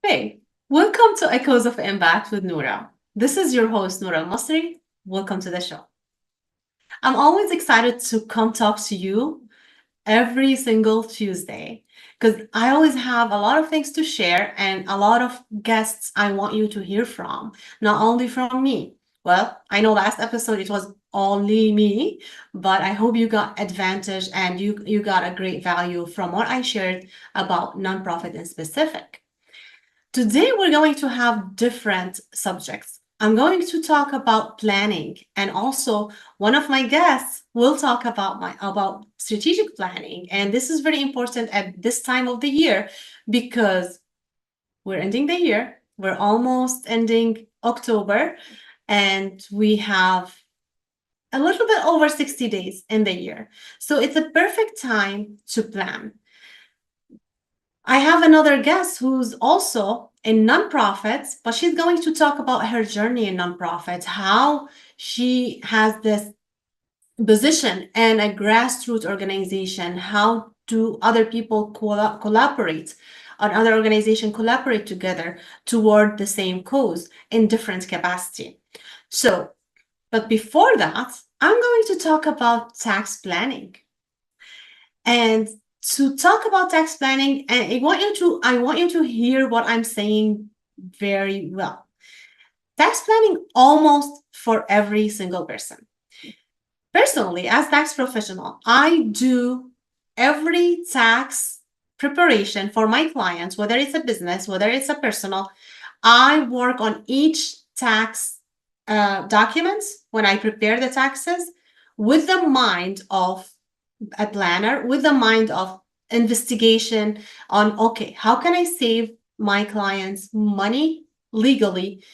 Hey, welcome to Echoes of Impact with Noura. This is your host, Noura Almasri. Welcome to the show. I'm always excited to come talk to you every single Tuesday because I always have a lot of things to share and a lot of guests I want you to hear from, not only from me. Well, I know last episode it was only me, but I hope you got advantage and you got a great value from what I shared about nonprofit in specific. Today, we're going to have different subjects. I'm going to talk about planning, and also one of my guests will talk about strategic planning. And this is very important at this time of the year because we're ending the year. We're almost ending October, and we have a little bit over 60 days in the year. So it's a perfect time to plan. I have another guest who's also in nonprofits, but she's going to talk about her journey in nonprofits, how she has this position in a grassroots organization, how do other people collaborate, and other organizations collaborate together toward the same cause in different capacity. So, but before that, I'm going to talk about tax planning. And to talk about tax planning, and I want you to hear what I'm saying very well. Tax planning almost for every single person. Personally, as tax professional, I do every tax preparation for my clients, whether it's a business, whether it's a personal. I work on each tax documents when I prepare the taxes with the mind of a planner, with the mind of investigation on, okay, how can I save my clients money legally?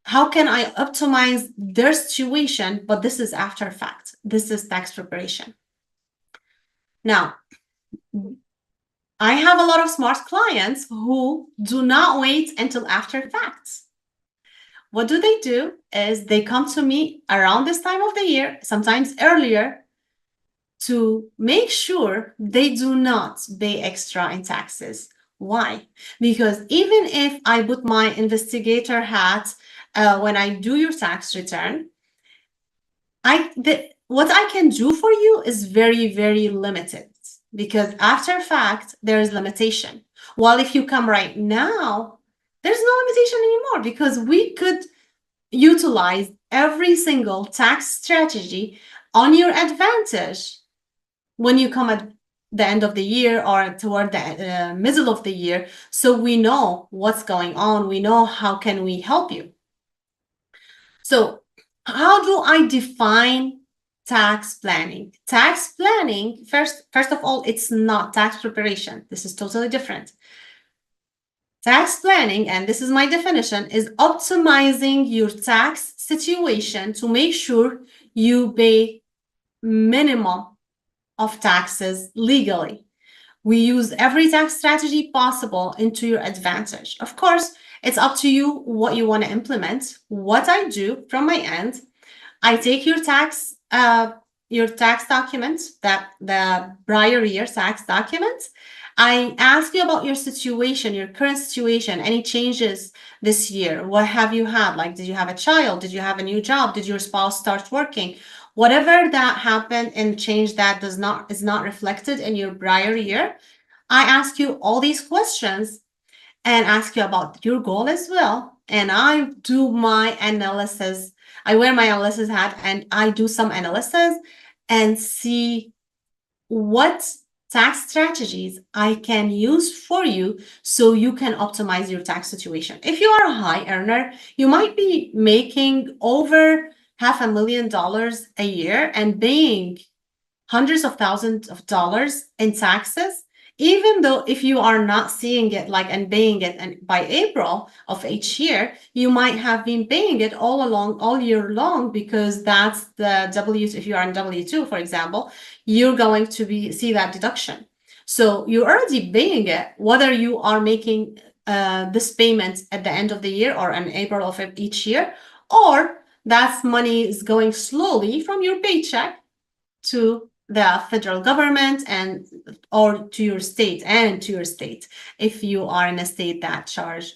How can I optimize their situation? But this is after fact. This is tax preparation. Now, I have a lot of smart clients who do not wait until after facts. What do? Is they come to me around this time of the year, sometimes earlier, to make sure they do not pay extra in taxes. Why? Because even if I put my investigator hat when I do your tax return, what I can do for you is very, very limited because after fact, there is limitation. While if you come right now, there's no limitation anymore because we could utilize every single tax strategy on your advantage when you come at the end of the year or toward the middle of the year, so we know what's going on, we know how can we help you. So how do I define tax planning? Tax planning, first of all, it's not tax preparation. This is totally different. Tax planning, and this is my definition, is optimizing your tax situation to make sure you pay minimum of taxes legally. We use every tax strategy possible into your advantage. Of course, it's up to you what you want to implement. What I do from my end, I take your tax documents, that the prior year tax documents. I ask you about your situation, your current situation, any changes this year. What have you had? Like, did you have a child? Did you have a new job? Did your spouse start working? Whatever that happened and change that is not reflected in your prior year, I ask you all these questions and ask you about your goal as well. And I do my analysis. I wear my analysis hat and I do some analysis and see what tax strategies I can use for you so you can optimize your tax situation. If you are a high earner, you might be making over $500,000 a year and paying hundreds of thousands of dollars in taxes, even though if you are not seeing it like and paying it and by April of each year, you might have been paying it all year long because that's the if you are in W-2, for example, you're going to see that deduction. So you're already paying it, whether you are making this payment at the end of the year or in April of each year, or that money is going slowly from your paycheck to the federal government and or to your state if you are in a state that charge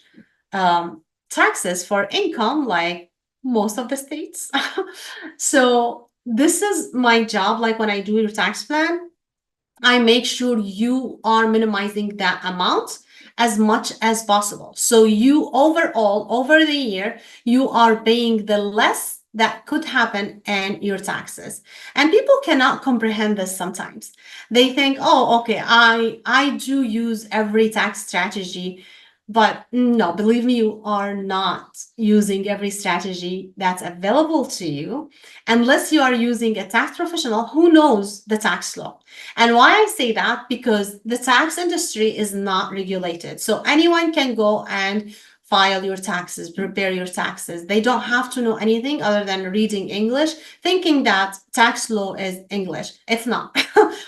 taxes for income like most of the states. So this is my job. Like when I do your tax plan, I make sure you are minimizing that amount as much as possible. So you overall, over the year, you are paying the less that could happen in your taxes. And people cannot comprehend this sometimes. They think, oh, okay, I do use every tax strategy. But no, believe me, you are not using every strategy that's available to you unless you are using a tax professional who knows the tax law. And why I say that, because the tax industry is not regulated. So anyone can go and file your taxes, prepare your taxes. They don't have to know anything other than reading English, thinking that tax law is English. It's not.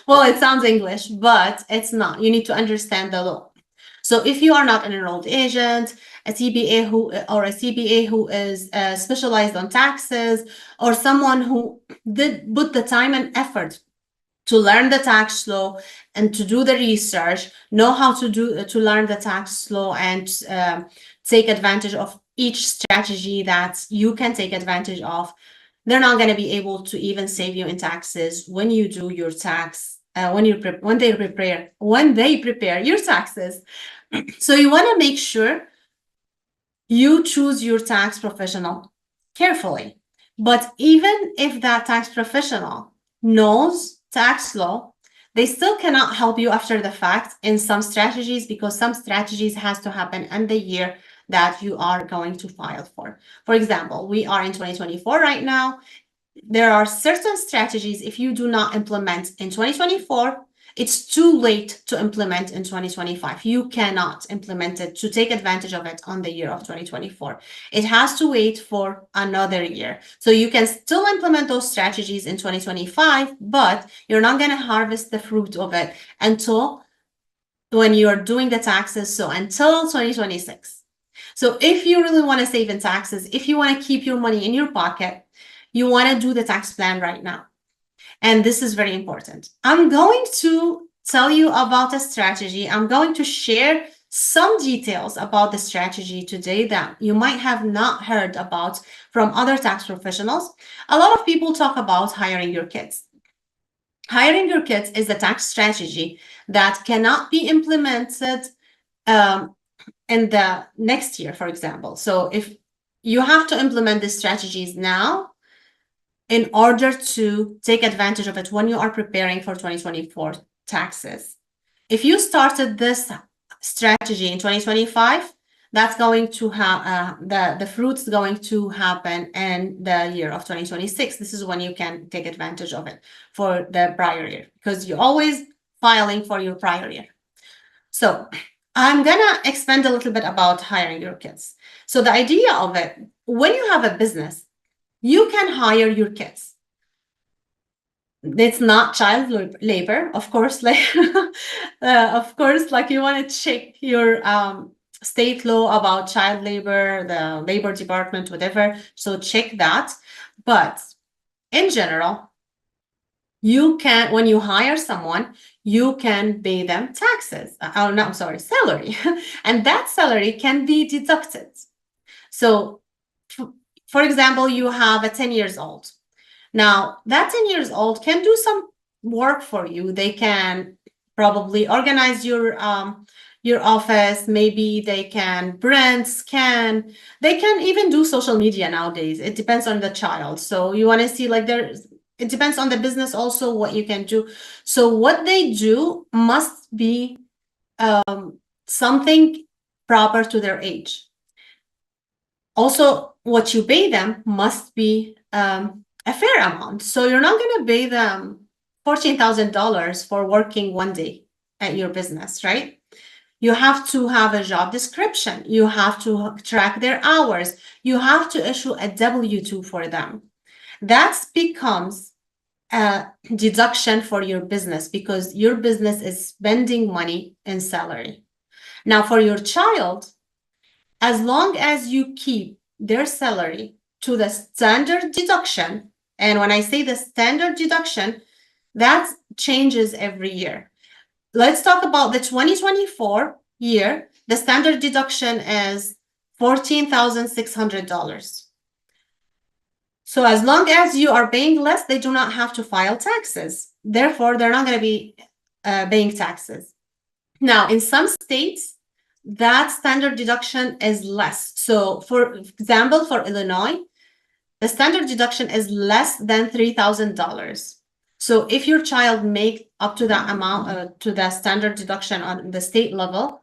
Well, it sounds English, but it's not. You need to understand the law. So if you are not an enrolled agent, a CPA who is specialized on taxes, or someone who did put the time and effort to learn the tax law and to do the research, know how to learn the tax law and take advantage of each strategy that you can take advantage of, they're not going to be able to even save you in taxes when you do your tax when they prepare your taxes. So you want to make sure you choose your tax professional carefully. But even if that tax professional knows tax law, they still cannot help you after the fact in some strategies, because some strategies has to happen in the year that you are going to file for. For example, we are in 2024 right now. There are certain strategies, if you do not implement in 2024, it's too late to implement in 2025. You cannot implement it to take advantage of it on the year of 2024. It has to wait for another year. So you can still implement those strategies in 2025, but you're not going to harvest the fruit of it until when you're doing the taxes. So until 2026. So if you really want to save in taxes, if you want to keep your money in your pocket, you want to do the tax plan right now. And this is very important. I'm going to tell you about a strategy. I'm going to share some details about the strategy today that you might have not heard about from other tax professionals. A lot of people talk about hiring your kids. Hiring your kids is a tax strategy that cannot be implemented in the next year, for example. So if you have to implement these strategies now in order to take advantage of it when you are preparing for 2024 taxes. If you started this strategy in 2025, that's going to have the fruits going to happen in the year of 2026. This is when you can take advantage of it for the prior year, because you're always filing for your prior year. So I'm gonna expand a little bit about hiring your kids. So the idea of it, when you have a business, you can hire your kids. It's not child labor, of course. Like, of course, like you want to check your state law about child labor, the labor department, whatever. So check that. But in general, you can, when you hire someone, you can pay them taxes. Oh, no, I'm sorry, salary. And that salary can be deducted. So for example, you have a 10 years old. Now, that 10 years old can do some work for you. They can probably organize your office. Maybe they can print, scan. They can even do social media nowadays. It depends on the child. So you want to see, like, it depends on the business also what you can do. So what they do must be something proper to their age. Also, what you pay them must be a fair amount. So you're not going to pay them $14,000 for working one day at your business, right? You have to have a job description. You have to track their hours. You have to issue a W-2 for them. That becomes a deduction for your business, because your business is spending money in salary. Now, for your child, as long as you keep their salary to the standard deduction, and when I say the standard deduction, That changes every year. Let's talk about the 2024 year. The standard deduction is $14,600. So as long as you are paying less, they do not have to file taxes. Therefore, they're not going to be paying taxes. Now, in some states, that standard deduction is less. So for example, for Illinois, the standard deduction is less than $3,000. So if your child make up to that amount, to the standard deduction on the state level,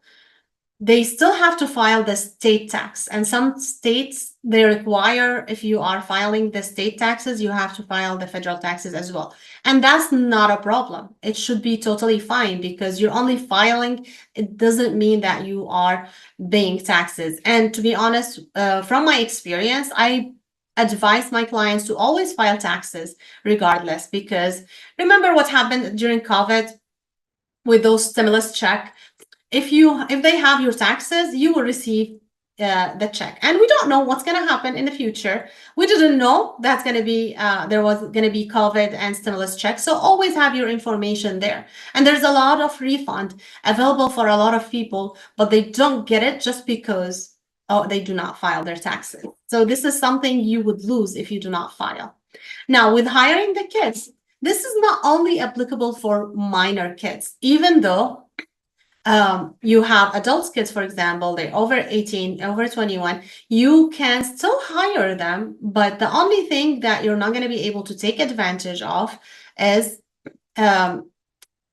they still have to file the state tax. And some states, they require, if you are filing the state taxes, you have to file the federal taxes as well. And that's not a problem. It should be totally fine because you're only filing. It doesn't mean that you are paying taxes. And to be honest, from my experience, I advise my clients to always file taxes regardless, because remember what happened during COVID with those stimulus check. If they have your taxes, you will receive the check. And we don't know what's going to happen in the future. We didn't know that's going to be there was going to be COVID and stimulus checks. So always have your information there. And there's a lot of refund available for a lot of people, but they don't get it just because they do not file their taxes. So this is something you would lose if you do not file. Now, with hiring the kids, this is not only applicable for minor kids, even though you have adult kids, for example, they're over 18, over 21, you can still hire them, but the only thing that you're not going to be able to take advantage of is the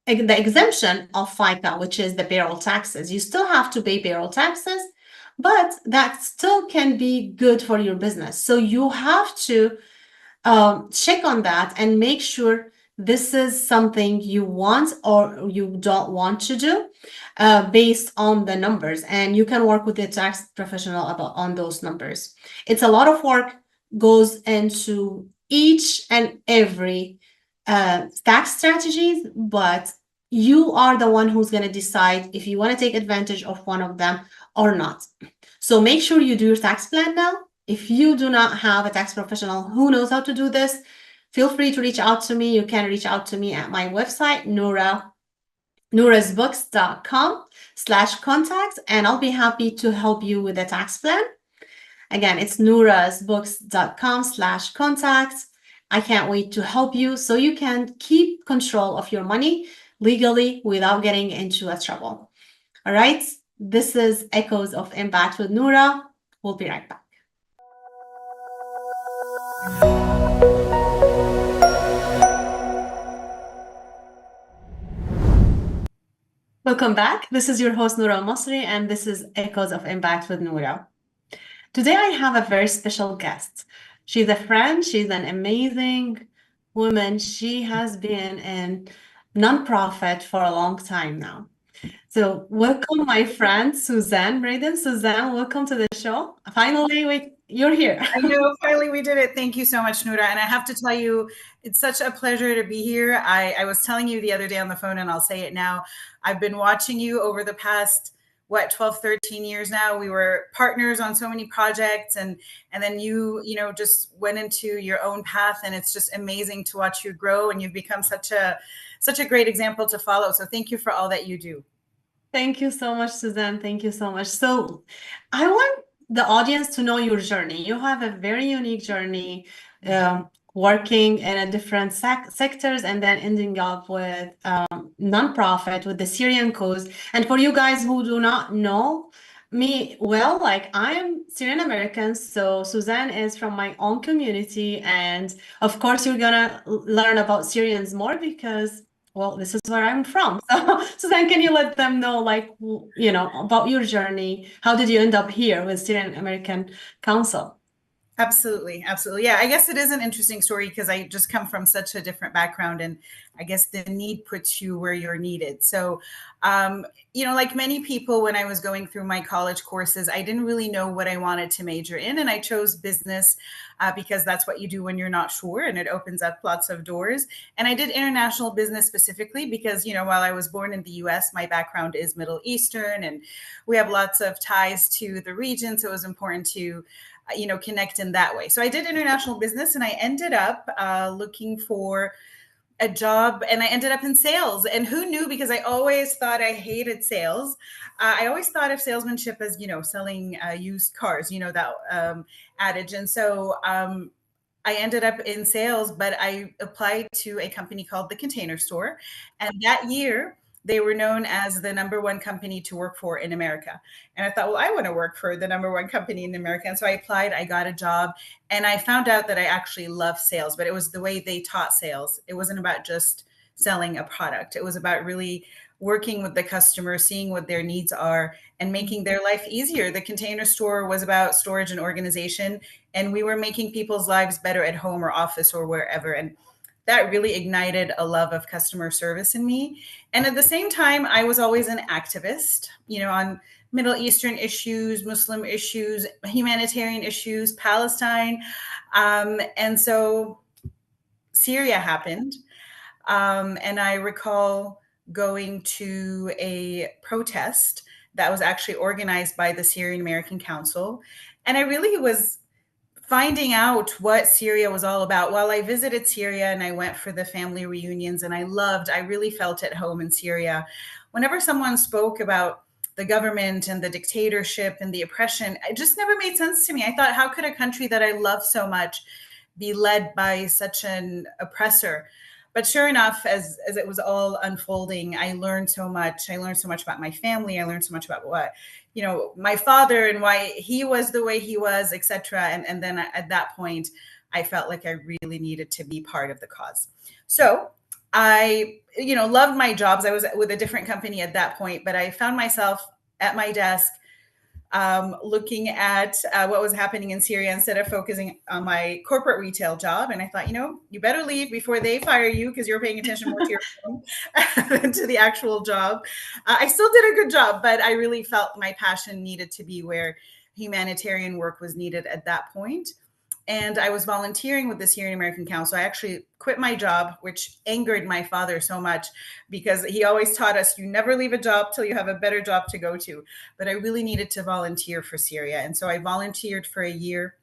exemption of FICA, which is the payroll taxes. You still have to pay payroll taxes, but that still can be good for your business. So you have to check on that and make sure this is something you want or you don't want to do based on the numbers. And you can work with the tax professional on those numbers. It's a lot of work goes into each and every tax strategies, but you are the one who's going to decide if you want to take advantage of one of them or not. So make sure you do your tax plan now. If you do not have a tax professional who knows how to do this, feel free to reach out to me. You can reach out to me at my website, nourasbooks.com/contact, and I'll be happy to help you with a tax plan. Again, it's nourasbooks.com/contact. I can't wait to help you so you can keep control of your money legally without getting into a trouble. All right, this is Echoes of Impact with Noura. We'll be right back. Welcome back. This is your host, Noura Almasri, and this is Echoes of Impact with Noura. Today, I have a very special guest. She's a friend. She's an amazing woman. She has been in nonprofit for a long time now. So welcome, my friend, Suzanne Meriden. Suzanne, welcome to the show. Finally, you're here. I know, finally we did it. Thank you so much, Noura. And I have to tell you, it's such a pleasure to be here. I was telling you the other day on the phone, and I'll say it now. I've been watching you over the past, 12, 13 years now. We were partners on so many projects, and then you just went into your own path, and it's just amazing to watch you grow, and you've become such a great example to follow. So thank you for all that you do. Thank you so much, Suzanne. Thank you so much. So I want the audience to know your journey. You have a very unique journey, working in a different sectors and then ending up with nonprofit with the Syrian cause. And for you guys who do not know me well, like I am Syrian American, so Suzanne is from my own community. And of course, you're gonna learn about Syrians more because, well, this is where I'm from. So Suzanne, can you let them know, like, about your journey? How did you end up here with Syrian American Council? Absolutely. Absolutely. Yeah, I guess it is an interesting story because I just come from such a different background, and I guess the need puts you where you're needed. So, like many people, when I was going through my college courses, I didn't really know what I wanted to major in, and I chose business because that's what you do when you're not sure, and it opens up lots of doors. And I did international business specifically because, while I was born in the US, my background is Middle Eastern, and we have lots of ties to the region. So it was important to connect in that way. So I did international business, and I ended up looking for a job, and I ended up in sales. And who knew? Because I always thought I hated sales. I always thought of salesmanship as, selling used cars, that adage. And so I ended up in sales, but I applied to a company called the Container Store. And that year, they were known as the number one company to work for in America. And I thought, well, I want to work for the number one company in America. And so I applied, I got a job, and I found out that I actually love sales, but it was the way they taught sales. It wasn't about just selling a product. It was about really working with the customer, seeing what their needs are, and making their life easier. The Container Store was about storage and organization, and we were making people's lives better at home or office or wherever. And that really ignited a love of customer service in me. And at the same time, I was always an activist, on Middle Eastern issues, Muslim issues, humanitarian issues, Palestine. And so Syria happened. And I recall going to a protest that was actually organized by the Syrian American Council. And I really was finding out what Syria was all about. While I visited Syria and I went for the family reunions, and I really felt at home in Syria. Whenever someone spoke about the government and the dictatorship and the oppression, it just never made sense to me. I thought, how could a country that I love so much be led by such an oppressor? But sure enough, as it was all unfolding, I learned so much. I learned so much about my family. I learned so much about what, my father and why he was the way he was, et cetera. And then at that point, I felt like I really needed to be part of the cause. So I, loved my jobs. I was with a different company at that point, but I found myself at my desk looking at what was happening in Syria instead of focusing on my corporate retail job. And I thought, you better leave before they fire you, because you're paying attention more to your phone than to the actual job. I still did a good job, but I really felt my passion needed to be where humanitarian work was needed at that point. And I was volunteering with the Syrian American Council. I actually quit my job, which angered my father so much, because he always taught us, you never leave a job till you have a better job to go to. But I really needed to volunteer for Syria. And so I volunteered for a year.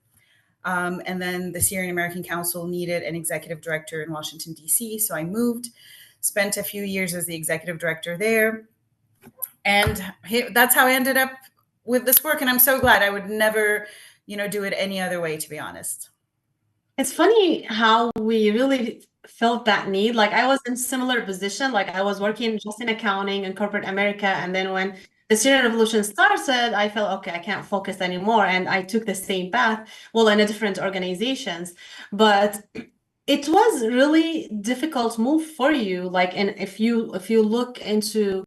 And then the Syrian American Council needed an executive director in Washington, D.C. So I moved, spent a few years as the executive director there. And that's how I ended up with this work. And I'm so glad. I would never do it any other way, to be honest. It's funny how we really felt that need. Like, I was in similar position. Like, I was working just in accounting and corporate America. And then when the Syrian Revolution started, I felt, okay, I can't focus anymore. And I took the same path, well, in a different organizations. But it was really difficult move for you. Like, and if you look into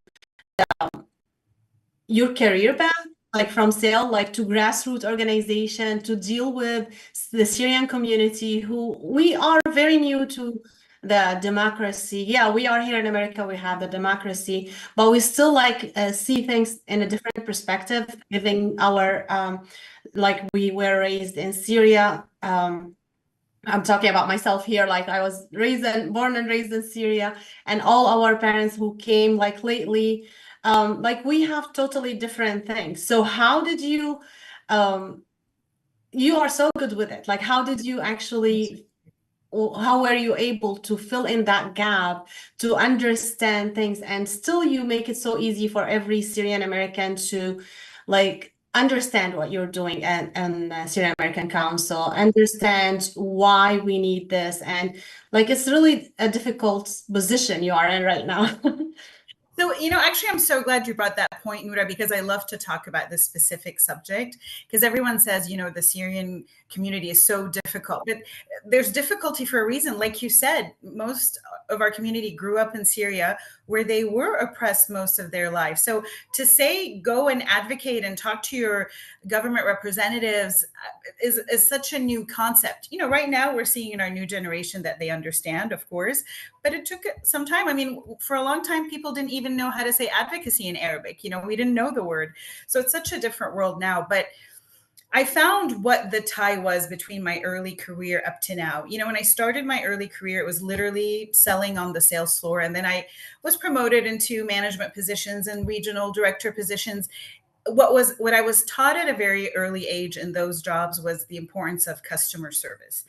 your career path, like from sale, like to grassroots organization, to deal with the Syrian community, who we are very new to the democracy. Yeah, we are here in America, we have the democracy, but we still see things in a different perspective, given our, like we were raised in Syria. I'm talking about myself here, like I was born and raised in Syria, and all our parents who came like lately, like we have totally different things. So how did you, you are so good with it. Like, how did you actually, how were you able to fill in that gap, to understand things, and still you make it so easy for every Syrian American to like understand what you're doing and Syrian American Council, understand why we need this, and like it's really a difficult position you are in right now. So, actually, I'm so glad you brought that point, Noura, because I love to talk about this specific subject, because everyone says, the Syrian community is so difficult, but there's difficulty for a reason. Like you said, most of our community grew up in Syria, where they were oppressed most of their life. So to say, go and advocate and talk to your government representatives is such a new concept. Right now we're seeing in our new generation that they understand, of course, but it took some time. I mean, for a long time, people didn't even know how to say advocacy in Arabic. We didn't know the word. So it's such a different world now. But I found what the tie was between my early career up to now. When I started my early career, it was literally selling on the sales floor. And then I was promoted into management positions and regional director positions. what I was taught at a very early age in those jobs was the importance of customer service.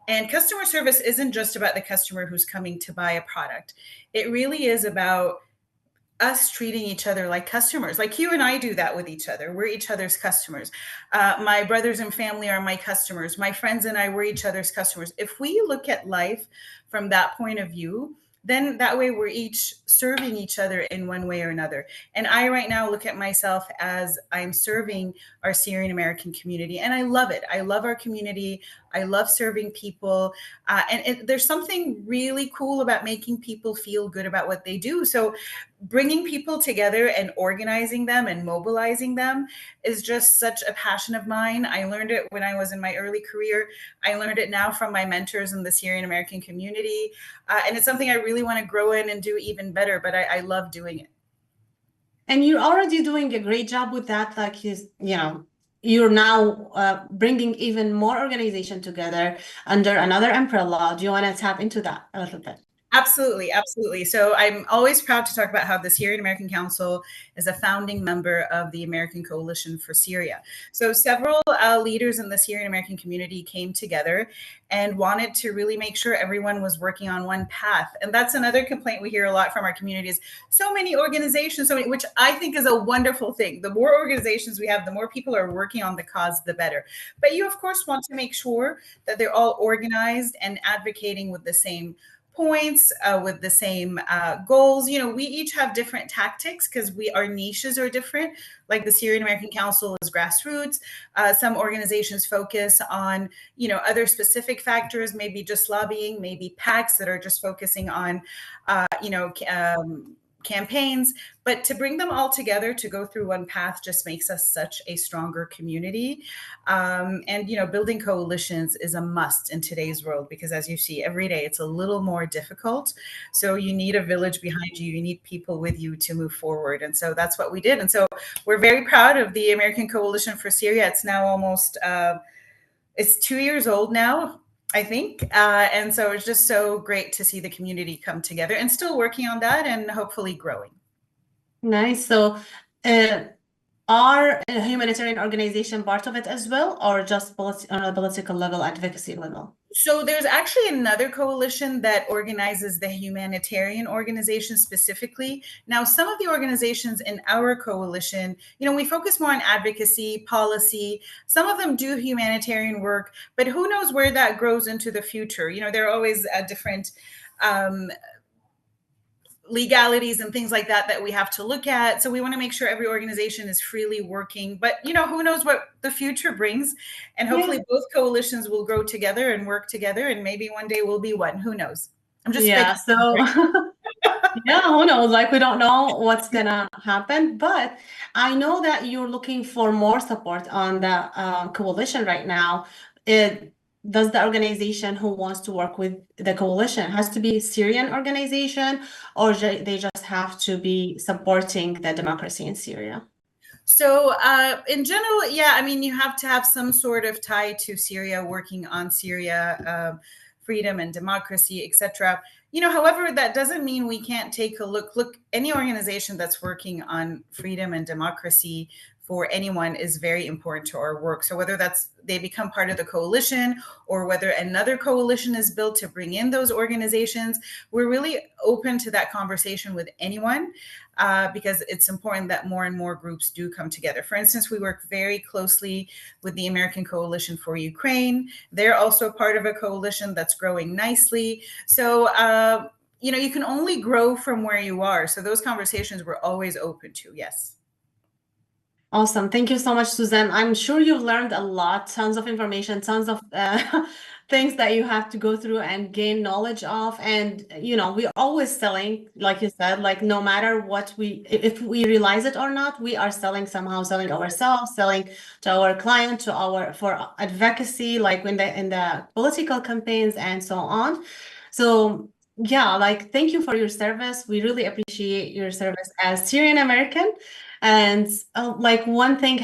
And customer service isn't just about the customer who's coming to buy a product. It really is about us treating each other like customers. Like you and I do that with each other. We're each other's customers. My brothers and family are my customers. My friends and I were each other's customers. If we look at life from that point of view, then that way we're each serving each other in one way or another. And I right now look at myself as I'm serving our Syrian American community, and I love it. I love our community. I love serving people. There's something really cool about making people feel good about what they do. So bringing people together and organizing them and mobilizing them is just such a passion of mine. I learned it when I was in my early career. I learned it now from my mentors in the Syrian American community. And it's something I really want to grow in and do even better, but I love doing it. And you're already doing a great job with that. Like, you're now bringing even more organization together under another umbrella. Do you want to tap into that a little bit? Absolutely, absolutely. So I'm always proud to talk about how the Syrian American Council is a founding member of the American Coalition for Syria. So several leaders in the Syrian American community came together and wanted to really make sure everyone was working on one path. And that's another complaint we hear a lot from our communities. So many organizations, which I think is a wonderful thing. The more organizations we have, the more people are working on the cause, the better. But you, of course, want to make sure that they're all organized and advocating with the same points, with the same goals. We each have different tactics because our niches are different. Like the Syrian American Council is grassroots. Some organizations focus on, other specific factors, maybe just lobbying, maybe PACs that are just focusing on, campaigns. But to bring them all together to go through one path just makes us such a stronger community. And building coalitions is a must in today's world, because as you see every day, it's a little more difficult. So you need a village behind you. You need people with you to move forward. And so that's what we did. And so we're very proud of the American Coalition for Syria. It's now almost, it's 2 years old now, I think. And so it's just so great to see the community come together and still working on that and hopefully growing. Nice. So are a humanitarian organization part of it as well, or just on a political level, advocacy level? So there's actually another coalition that organizes the humanitarian organizations specifically. Now, some of the organizations in our coalition, we focus more on advocacy, policy. Some of them do humanitarian work, but who knows where that grows into the future? There are always different legalities and things like that we have to look at. So we want to make sure every organization is freely working, but who knows what the future brings, and hopefully both coalitions will grow together and work together, and maybe one day we'll be one. Who knows? I'm just so who knows? Like, we don't know what's gonna happen, but I know that you're looking for more support on the coalition right now. Does the organization who wants to work with the coalition has to be a Syrian organization, or they just have to be supporting the democracy in Syria? So in general, you have to have some sort of tie to Syria, working on Syria, freedom and democracy, etc. However, that doesn't mean we can't take a look. Any organization that's working on freedom and democracy for anyone is very important to our work. So whether they become part of the coalition, or whether another coalition is built to bring in those organizations, we're really open to that conversation with anyone, because it's important that more and more groups do come together. For instance, we work very closely with the American Coalition for Ukraine. They're also part of a coalition that's growing nicely. So, you can only grow from where you are. So those conversations we're always open to, yes. Awesome. Thank you so much, Suzanne. I'm sure you've learned a lot, tons of information, tons of things that you have to go through and gain knowledge of. And, we're always selling, like you said, like no matter what if we realize it or not, we are selling ourselves, selling to our client, for advocacy, like in the political campaigns and so on. So thank you for your service. We really appreciate your service as Syrian American. And like one thing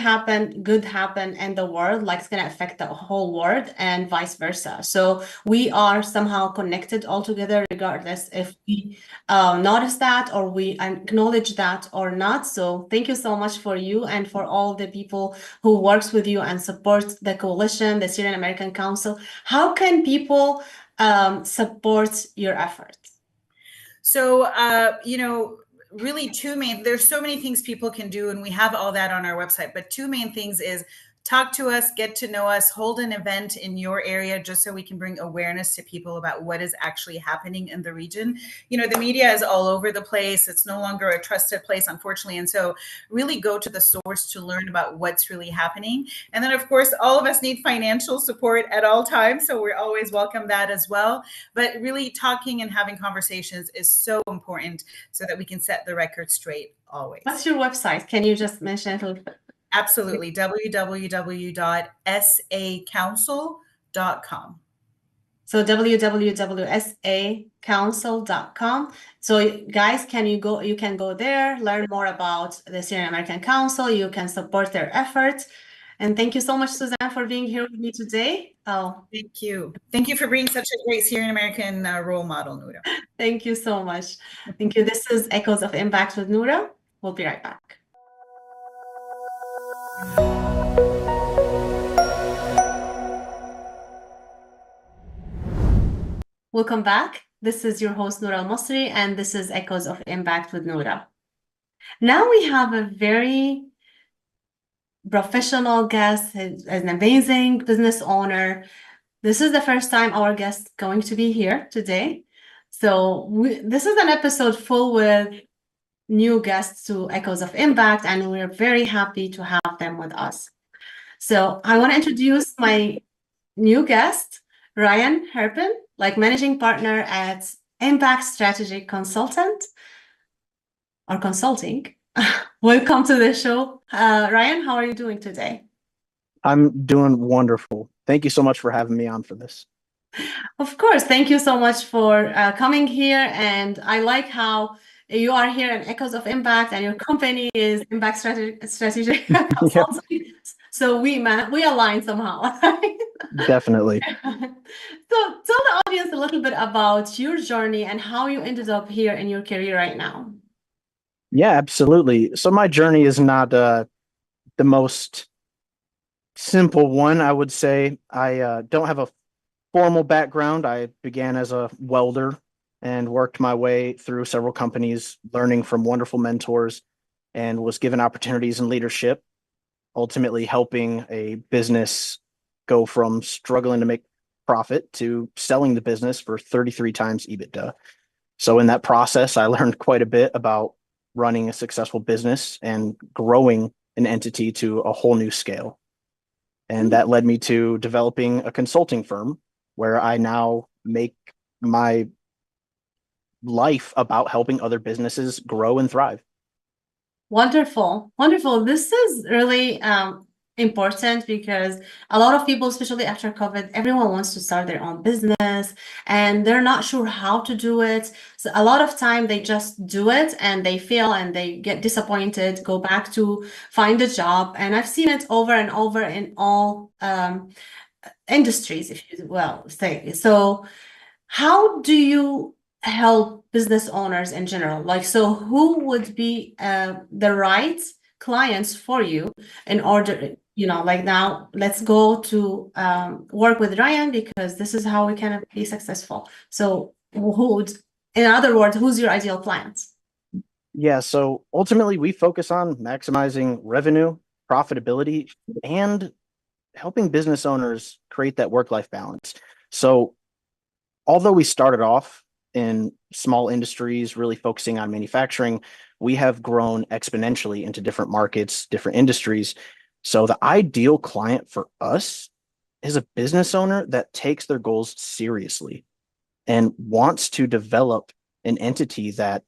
good happen in the world, like it's going to affect the whole world and vice versa. So we are somehow connected all together, regardless if we notice that or we acknowledge that or not. So thank you so much for you and for all the people who works with you and support the coalition, the Syrian American Council. How can people support your efforts? So, really there's so many things people can do, and we have all that on our website, but two main things is talk to us, get to know us, hold an event in your area just so we can bring awareness to people about what is actually happening in the region. The media is all over the place. It's no longer a trusted place, unfortunately. And so really go to the source to learn about what's really happening. And then, of course, all of us need financial support at all times. So we're always welcome that as well. But really talking and having conversations is so important so that we can set the record straight always. What's your website? Can you just mention it a little bit? Absolutely. www.sacouncil.com. So www.sacouncil.com. So guys, you can go there, learn more about the Syrian American Council. You can support their efforts. And thank you so much, Suzanne, for being here with me today. Thank you. Thank you for being such a great Syrian American role model, Noura. Thank you so much. Thank you. This is Echoes of Impact with Noura. We'll be right back. Welcome back. This is your host, Noura Almasri, and this is Echoes of Impact with Noura. Now we have a very professional guest, an amazing business owner. This is the first time our guest is going to be here today. So this is an episode full with new guests to Echoes of Impact, and we're very happy to have them with us. So I want to introduce my new guest, Ryan Herpin, managing partner at Impact Strategic Consulting. Welcome to the show. Ryan, how are you doing today? I'm doing wonderful. Thank you so much for having me on for this. Of course. Thank you so much for coming here. And I like how you are here in Echoes of Impact and your company is Impact Strategic Consulting. Yep. So we align somehow. Right? Definitely. So tell the audience a little bit about your journey and how you ended up here in your career right now. Yeah, absolutely. So my journey is not the most simple one, I would say. I don't have a formal background. I began as a welder and worked my way through several companies, learning from wonderful mentors, and was given opportunities in leadership, ultimately helping a business go from struggling to make profit to selling the business for 33 times EBITDA. So in that process, I learned quite a bit about running a successful business and growing an entity to a whole new scale. And that led me to developing a consulting firm where I now make my life about helping other businesses grow and thrive. Wonderful. Wonderful. This is really important because a lot of people, especially after COVID, everyone wants to start their own business and they're not sure how to do it. So a lot of time they just do it and they fail and they get disappointed, go back to find a job. And I've seen it over and over in all industries, if you will say. So how do you help business owners in general? So who would be the right clients for you in order, now let's go to work with Ryan because this is how we can be successful. So in other words, who's your ideal client? Yeah, so ultimately we focus on maximizing revenue, profitability, and helping business owners create that work-life balance. So although we started off in small industries, really focusing on manufacturing, we have grown exponentially into different markets, different industries. So the ideal client for us is a business owner that takes their goals seriously and wants to develop an entity that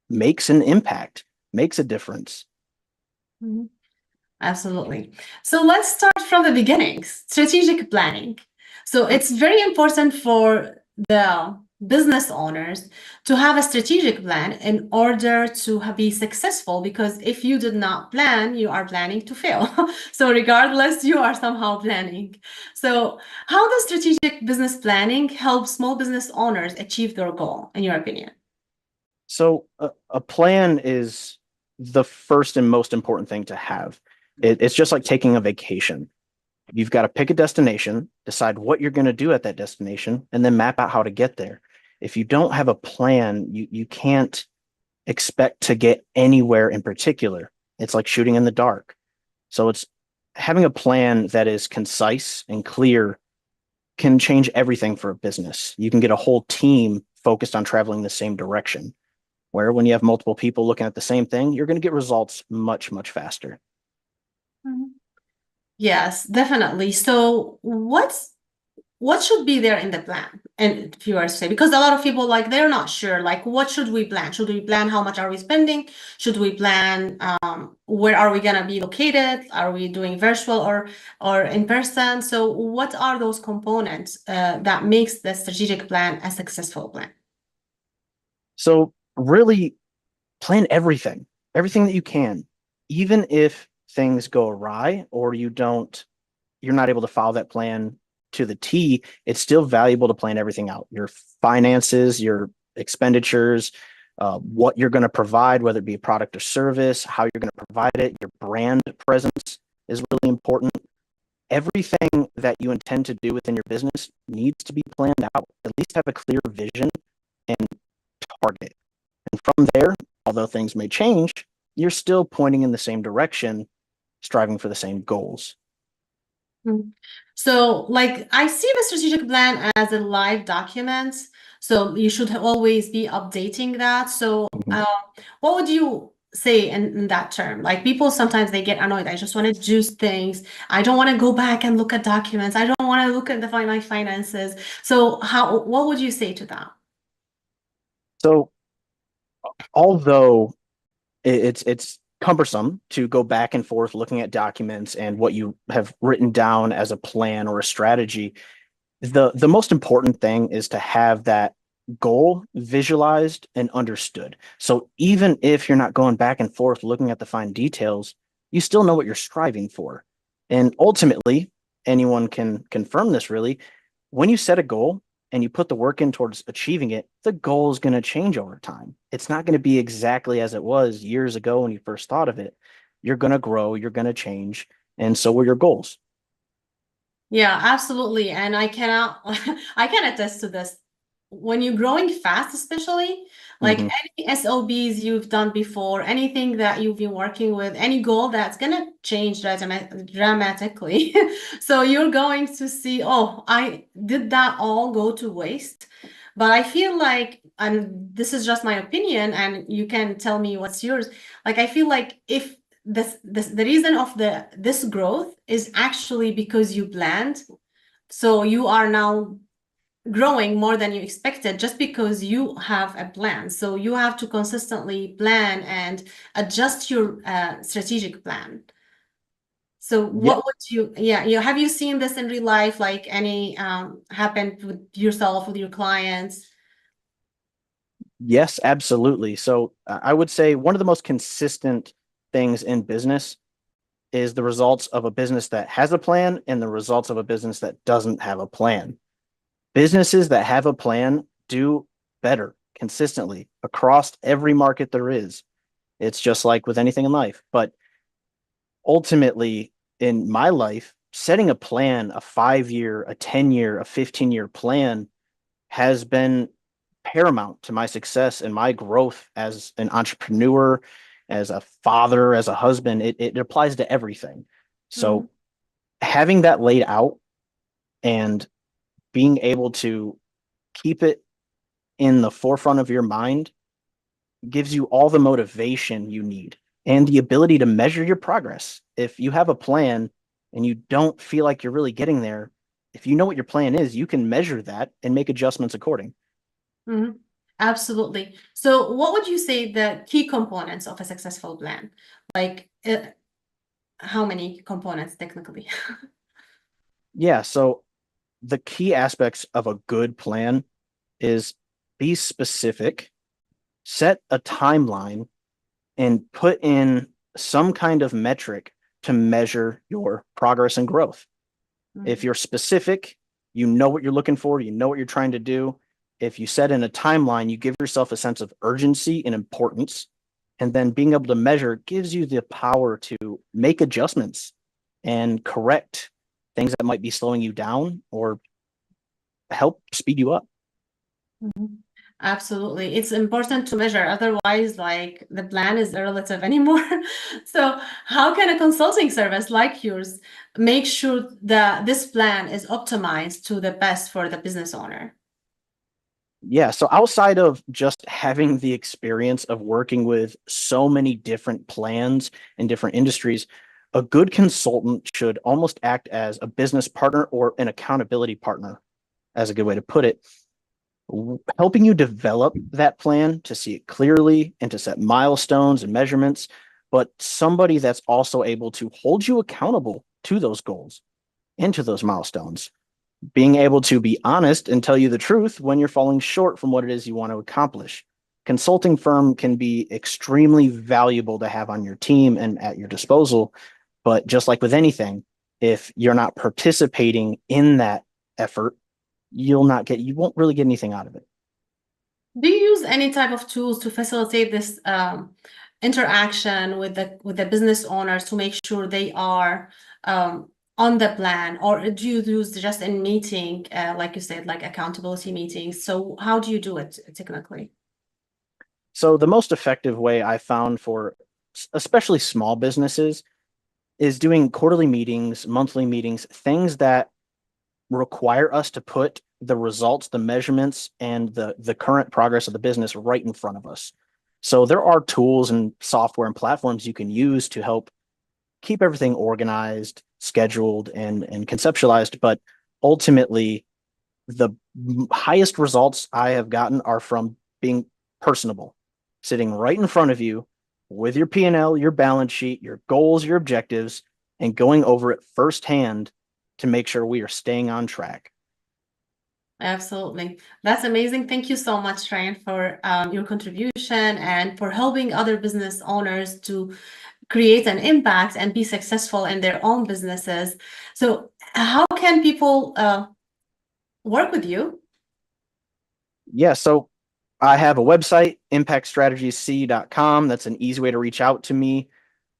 makes an impact, makes a difference. Mm-hmm. Absolutely. So let's start from the beginnings, strategic planning. So it's very important for the business owners to have a strategic plan in order to be successful, because if you did not plan, you are planning to fail. So regardless, you are somehow planning. So how does strategic business planning help small business owners achieve their goal, in your opinion? So a plan is the first and most important thing to have. It's just like taking a vacation. You've got to pick a destination, decide what you're going to do at that destination, and then map out how to get there. If you don't have a plan, you can't expect to get anywhere in particular. It's like shooting in the dark. So it's having a plan that is concise and clear can change everything for a business. You can get a whole team focused on traveling the same direction. Where when you have multiple people looking at the same thing, you're going to get results much, much faster. Mhm. Yes, definitely. So what should be there in the plan? And if you were to say, because a lot of people like they're not sure, like what should we plan? Should we plan how much are we spending? Should we plan where are we gonna be located? Are we doing virtual or in person? So what are those components that makes the strategic plan a successful plan? So really plan everything that you can, even if things go awry or you're not able to follow that plan to the T, it's still valuable to plan everything out. Your finances, your expenditures, what you're going to provide, whether it be a product or service, how you're going to provide it, your brand presence is really important. Everything that you intend to do within your business needs to be planned out. At least have a clear vision and target. And from there, although things may change, you're still pointing in the same direction, striving for the same goals. Mm. So, like, I see the strategic plan as a live document. So you should always be updating that. So, Mhm. what would you say in that term? Like, people sometimes they get annoyed. I just want to juice things. I don't want to go back and look at documents. I don't want to look at my finances. So, what would you say to that? So, although it's cumbersome to go back and forth looking at documents and what you have written down as a plan or a strategy, the most important thing is to have that goal visualized and understood. So even if you're not going back and forth looking at the fine details, you still know what you're striving for. And ultimately, anyone can confirm this really. When you set a goal and you put the work in towards achieving it, the goal is going to change over time. It's not going to be exactly as it was years ago when you first thought of it. You're going to grow, you're going to change, and so will your goals. Yeah, absolutely. And I cannot, I can attest to this. When you're growing fast, especially like Mm-hmm. any SOBs you've done before, anything that you've been working with, any goal that's gonna change dramatically. So you're going to see, oh, I did that all go to waste. But I feel like, and this is just my opinion, and you can tell me what's yours. Like I feel like if this the reason of this growth is actually because you planned, so you are now growing more than you expected just because you have a plan. So you have to consistently plan and adjust your strategic plan. So Yeah, what would you have you seen this in real life, like any happened with yourself, with your clients? yes, absolutely. So I would say one of the most consistent things in business is the results of a business that has a plan and the results of a business that doesn't have a plan. Businesses that have a plan do better consistently across every market there is. It's just like with anything in life. But ultimately, in my life, setting a plan, a 5 year, a 10 year, a 15-year plan has been paramount to my success and my growth as an entrepreneur, as a father, as a husband. It applies to everything. Mm, So having that laid out and being able to keep it in the forefront of your mind gives you all the motivation you need and the ability to measure your progress. If you have a plan and you don't feel like you're really getting there, if you know what your plan is, you can measure that and make adjustments according. mhm. Absolutely. So what would you say the key components of a successful plan? Like how many components technically? Yeah, so the key aspects of a good plan is be specific, set a timeline, and put in some kind of metric to measure your progress and growth. If you're specific, you know what you're looking for, you know what you're trying to do. If you set in a timeline, you give yourself a sense of urgency and importance. And then being able to measure gives you the power to make adjustments and correct things that might be slowing you down or help speed you up. Absolutely. It's important to measure. Otherwise, like the plan is irrelative anymore. So how can a consulting service like yours make sure that this plan is optimized to the best for the business owner? Yeah, so outside of just having the experience of working with so many different plans in different industries, a good consultant should almost act as a business partner or an accountability partner, as a good way to put it, helping you develop that plan to see it clearly and to set milestones and measurements, but somebody that's also able to hold you accountable to those goals and to those milestones, being able to be honest and tell you the truth when you're falling short from what it is you want to accomplish. Consulting firm can be extremely valuable to have on your team and at your disposal, but just like with anything, if you're not participating in that effort, you won't really get anything out of it. Do you use any type of tools to facilitate this interaction with the business owners to make sure they are on the plan, or do you use just in meeting, like you said, like accountability meetings? So how do you do it technically? So the most effective way I found for especially small businesses is doing quarterly meetings, monthly meetings, things that require us to put the results, the measurements, and the current progress of the business right in front of us. So there are tools and software and platforms you can use to help keep everything organized, scheduled, and conceptualized. But ultimately, the highest results I have gotten are from being personable, sitting right in front of you with your P&L, your balance sheet, your goals, your objectives, and going over it firsthand to make sure we are staying on track. Absolutely. That's amazing. Thank you so much, Ryan, for your contribution and for helping other business owners to create an impact and be successful in their own businesses. So how can people work with you? Yeah, so I have a website, impactstrategiesc.com. That's an easy way to reach out to me.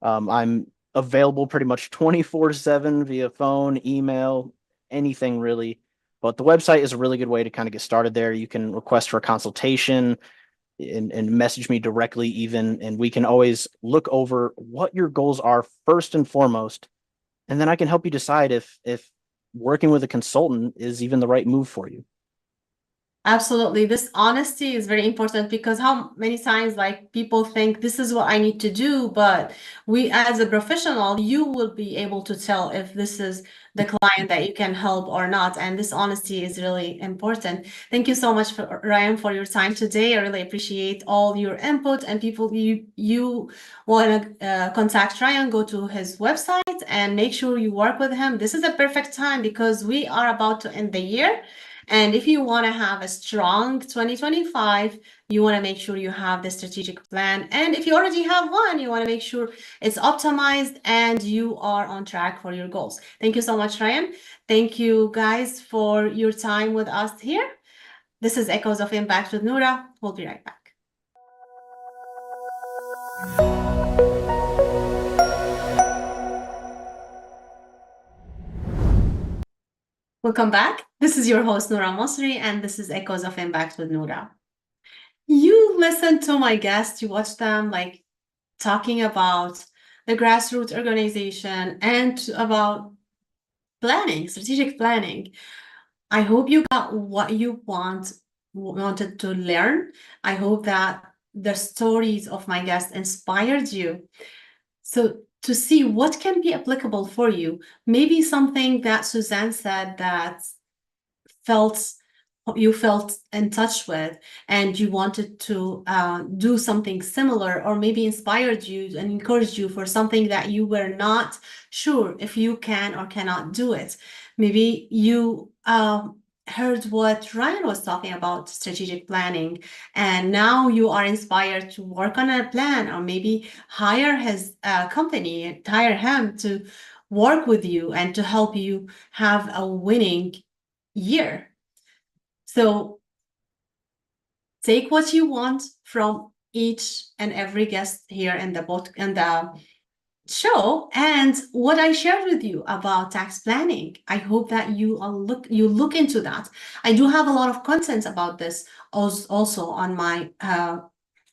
I'm available pretty much 24/7 via phone, email, anything really. But the website is a really good way to kind of get started there. You can request for a consultation and message me directly even, and we can always look over what your goals are first and foremost. And then I can help you decide if working with a consultant is even the right move for you. Absolutely. This honesty is very important because how many times like people think this is what I need to do, but we as a professional, you will be able to tell if this is the client that you can help or not. And this honesty is really important. Thank you so much, Ryan, for your time today. I really appreciate all your input, and people you want to contact Ryan, go to his website and make sure you work with him. This is a perfect time because we are about to end the year. And if you want to have a strong 2025, you want to make sure you have the strategic plan. And if you already have one, you want to make sure it's optimized and you are on track for your goals. Thank you so much, Ryan. Thank you guys for your time with us here. This is Echoes of Impact with Noura. We'll be right back. Welcome back. This is your host, Noura Almasri, and this is Echoes of Impact with Noura. You listen to my guests, you watch them like talking about the grassroots organization and about planning, strategic planning. I hope you got what you wanted to learn. I hope that the stories of my guests inspired you. So to see what can be applicable for you, maybe something that Suzanne said that you felt in touch with and you wanted to do something similar, or maybe inspired you and encouraged you for something that you were not sure if you can or cannot do it. Maybe you heard what Ryan was talking about, strategic planning, and now you are inspired to work on a plan, or maybe hire his company, hire him to work with you and to help you have a winning year. So take what you want from each and every guest here in the show, and what I shared with you about tax planning. I hope that you look into that. I do have a lot of content about this also on my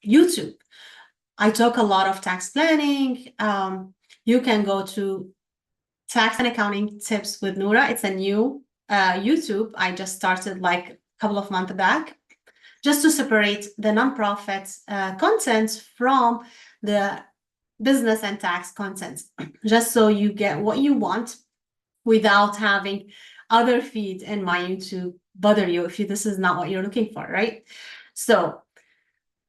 YouTube. I talk a lot of tax planning. You can go to Tax and Accounting Tips with Noura. It's a new YouTube I just started like a couple of months back, just to separate the nonprofit content from the business and tax content, just so you get what you want without having other feeds in my YouTube bother you if this is not what you're looking for, right? So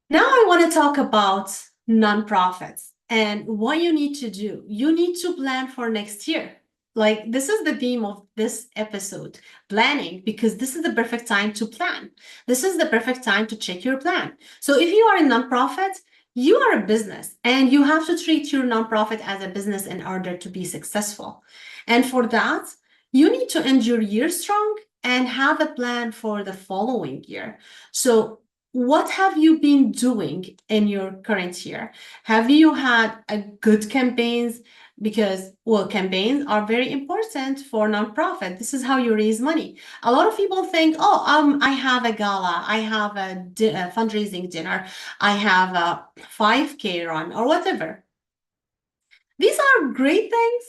now I want to talk about nonprofits and what you need to do. You need to plan for next year. Like, this is the theme of this episode, planning, because this is the perfect time to plan. This is the perfect time to check your plan. So if you are a nonprofit, you are a business, and you have to treat your nonprofit as a business in order to be successful. And for that, you need to end your year strong and have a plan for the following year. So what have you been doing in your current year? Have you had a good campaigns? Because, well, campaigns are very important for nonprofit. This is how you raise money. A lot of people think, oh, I have a gala, I have a fundraising dinner, I have a 5K run or whatever. These are great things,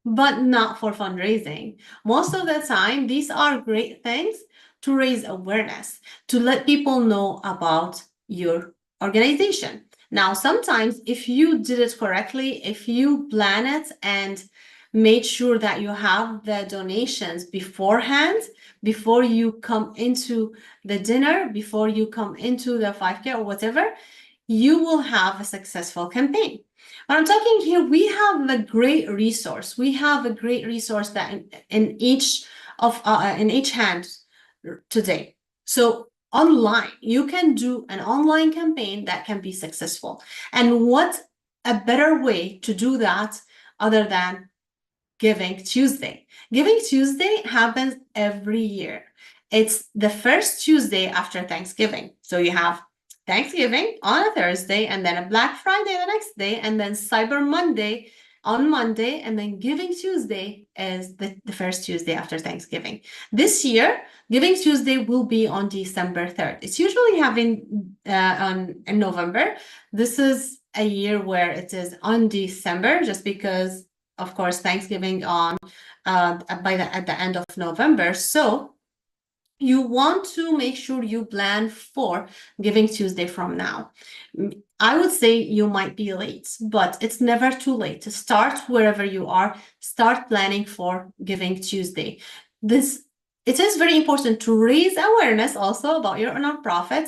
but not for fundraising. Most of the time, these are great things to raise awareness, to let people know about your organization. Now, sometimes if you did it correctly, if you plan it and made sure that you have the donations beforehand, before you come into the dinner, before you come into the 5K or whatever, you will have a successful campaign. But I'm talking here, we have a great resource. We have a great resource that in each hand today. So online, you can do an online campaign that can be successful. And what a better way to do that other than Giving Tuesday? Giving Tuesday happens every year. It's the first Tuesday after Thanksgiving. So you have Thanksgiving on a Thursday, and then a Black Friday the next day, and then Cyber Monday on Monday, and then Giving Tuesday is the first Tuesday after Thanksgiving. This year, Giving Tuesday will be on December 3rd. It's usually having in November. This is a year where it is on December, just because, of course, Thanksgiving on at the end of November. So you want to make sure you plan for Giving Tuesday from now. I would say you might be late, but it's never too late to start wherever you are. Start planning for Giving Tuesday. It is very important to raise awareness also about your nonprofit.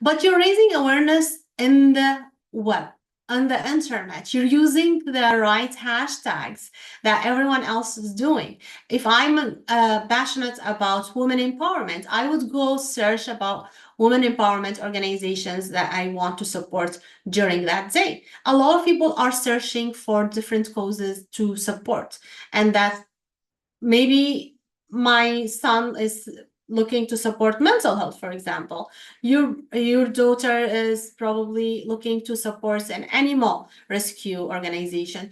But you're raising awareness in the web, on the internet. You're using the right hashtags that everyone else is doing. If I'm passionate about women empowerment, I would go search about women empowerment organizations that I want to support during that day. A lot of people are searching for different causes to support, and that maybe my son is looking to support mental health, for example. Your daughter is probably looking to support an animal rescue organization.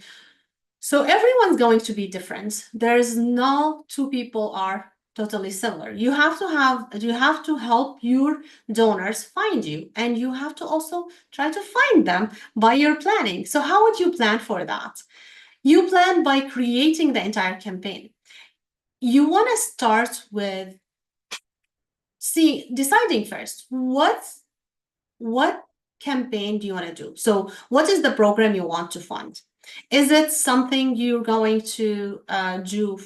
So everyone's going to be different. There's no two people are totally similar. You have to help your donors find you, and you have to also try to find them by your planning. So how would you plan for that? You plan by creating the entire campaign. You want to start with deciding first what campaign do you want to do. So what is the program you want to fund? Is it something you're going to do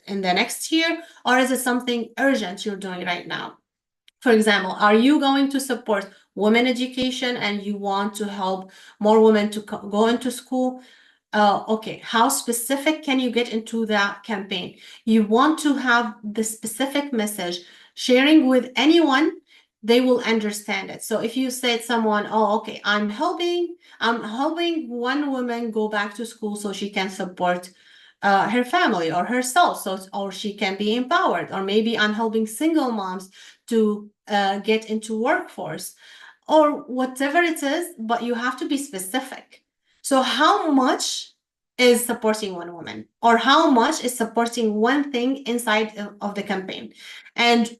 in the next year, or is it something urgent you're doing right now? For example, are you going to support women education and you want to help more women to go into school? Okay, how specific can you get into that campaign? You want to have the specific message, sharing with anyone, they will understand it. So if you said someone, oh, okay, I'm helping one woman go back to school so she can support her family or herself, so or she can be empowered, or maybe I'm helping single moms to get into workforce, or whatever it is, but you have to be specific. So how much is supporting one woman, or how much is supporting one thing inside of the campaign? And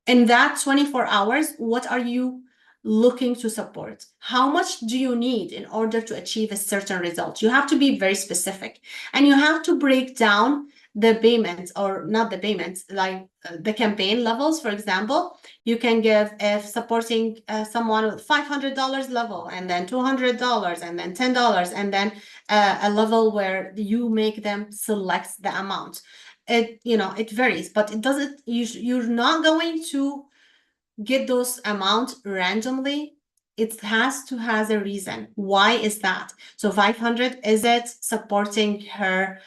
in that 24 hours, what are you looking to support? How much do you need in order to achieve a certain result? You have to be very specific, and you have to break down the payments, or not the payments, like the campaign levels. For example, you can give, if supporting someone with $500 level, and then $200, and then $10, and then a level where you make them select the amount. It varies, but it doesn't, you're not going to get those amounts randomly. It has to has a reason. Why is that? So 500, is it supporting her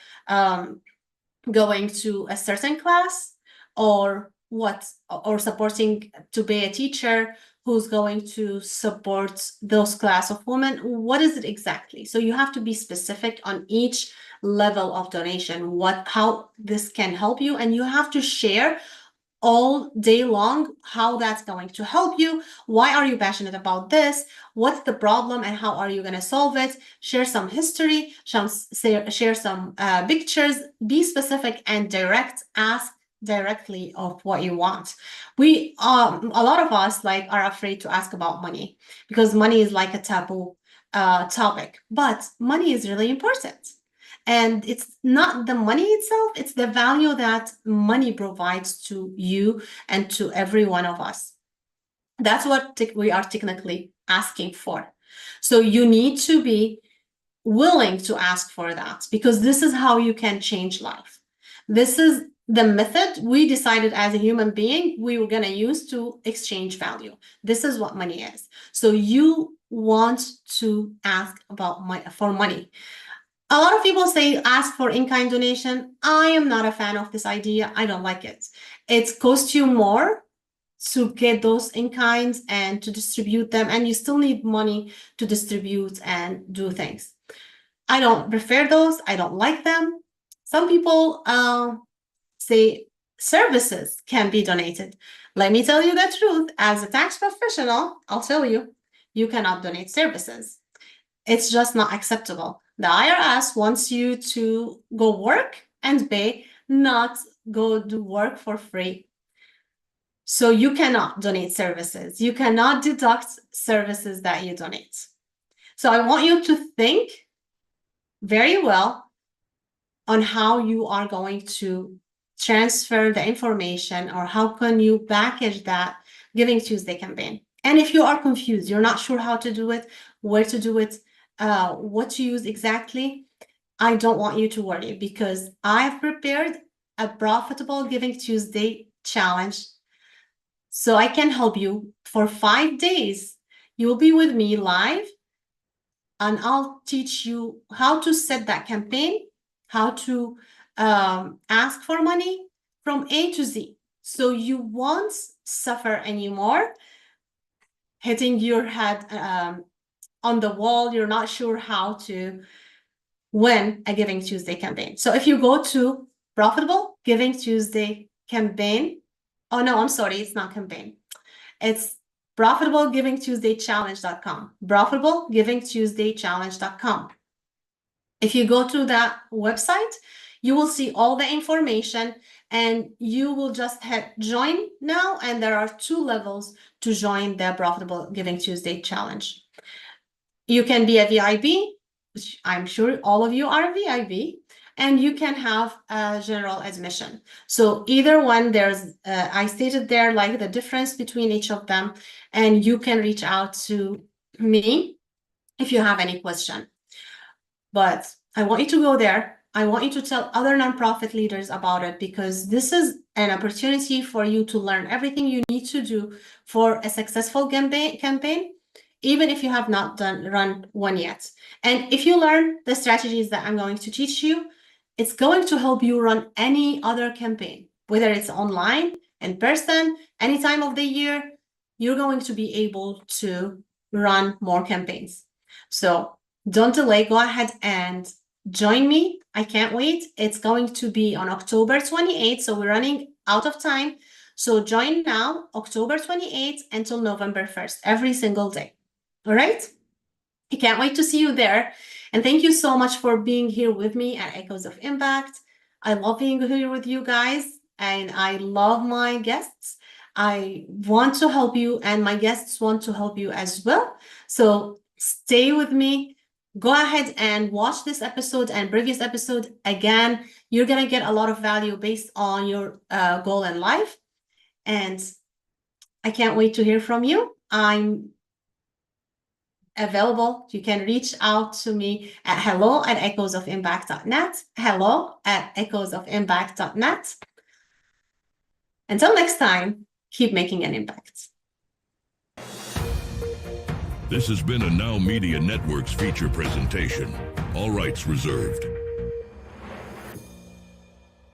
going to a certain class, or what? Or supporting to be a teacher who's going to support those class of women? What is it exactly? So you have to be specific on each level of donation, how this can help you, and you have to share all day long how that's going to help you. Why are you passionate about this? What's the problem, and how are you going to solve it? Share some history, share some pictures. Be specific and direct. Ask directly of what you want. We a lot of us are afraid to ask about money, because money is like a taboo topic, but money is really important. And it's not the money itself, it's the value that money provides to you and to every one of us. That's what we are technically asking for. So you need to be willing to ask for that, because this is how you can change life. This is the method we decided as a human being we were going to use to exchange value. This is what money is. So you want to ask for money. A lot of people say ask for in-kind donation. I am not a fan of this idea. I don't like it. It costs you more to get those in-kinds and to distribute them, and you still need money to distribute and do things. I don't prefer those. I don't like them. Some people say services can be donated. Let me tell you the truth. As a tax professional, I'll tell you, you cannot donate services. It's just not acceptable. The IRS wants you to go work and pay, not go do work for free. So you cannot donate services. You cannot deduct services that you donate. So I want you to think very well on how you are going to transfer the information, or how can you package that Giving Tuesday campaign. And if you are confused, you're not sure how to do it, where to do it, what to use exactly, I don't want you to worry, because I've prepared a profitable Giving Tuesday challenge. So I can help you for 5 days. You'll be with me live, and I'll teach you how to set that campaign, how to ask for money from A to Z. So you won't suffer anymore hitting your head on the wall. You're not sure how to win a Giving Tuesday campaign. So if you go to Profitable Giving Tuesday campaign, oh no, I'm sorry, it's not campaign. It's profitablegivingtuesdaychallenge.com. Profitablegivingtuesdaychallenge.com. If you go to that website, you will see all the information, and you will just hit join now, and there are 2 levels to join the Profitable Giving Tuesday challenge. You can be a VIP, which I'm sure all of you are a VIP, and you can have a general admission. So either one, there's I stated there the difference between each of them, and you can reach out to me if you have any question. But I want you to go there. I want you to tell other nonprofit leaders about it, because this is an opportunity for you to learn everything you need to do for a successful campaign. even if you have not run one yet. And if you learn the strategies that I'm going to teach you, it's going to help you run any other campaign, whether it's online, in person, any time of the year, you're going to be able to run more campaigns. So don't delay, go ahead and join me. I can't wait. It's going to be on October 28th, so we're running out of time. So join now, October 28th until November 1st, every single day. All right? I can't wait to see you there. And thank you so much for being here with me at Echoes of Impact. I love being here with you guys, and I love my guests. I want to help you, and my guests want to help you as well. So stay with me. Go ahead and watch this episode and previous episode again. You're going to get a lot of value based on your goal in life. And I can't wait to hear from you. I'm available. You can reach out to me at hello@echoesofimpact.net. hello@echoesofimpact.net. Until next time, keep making an impact. This has been a Now Media Networks feature presentation. All rights reserved.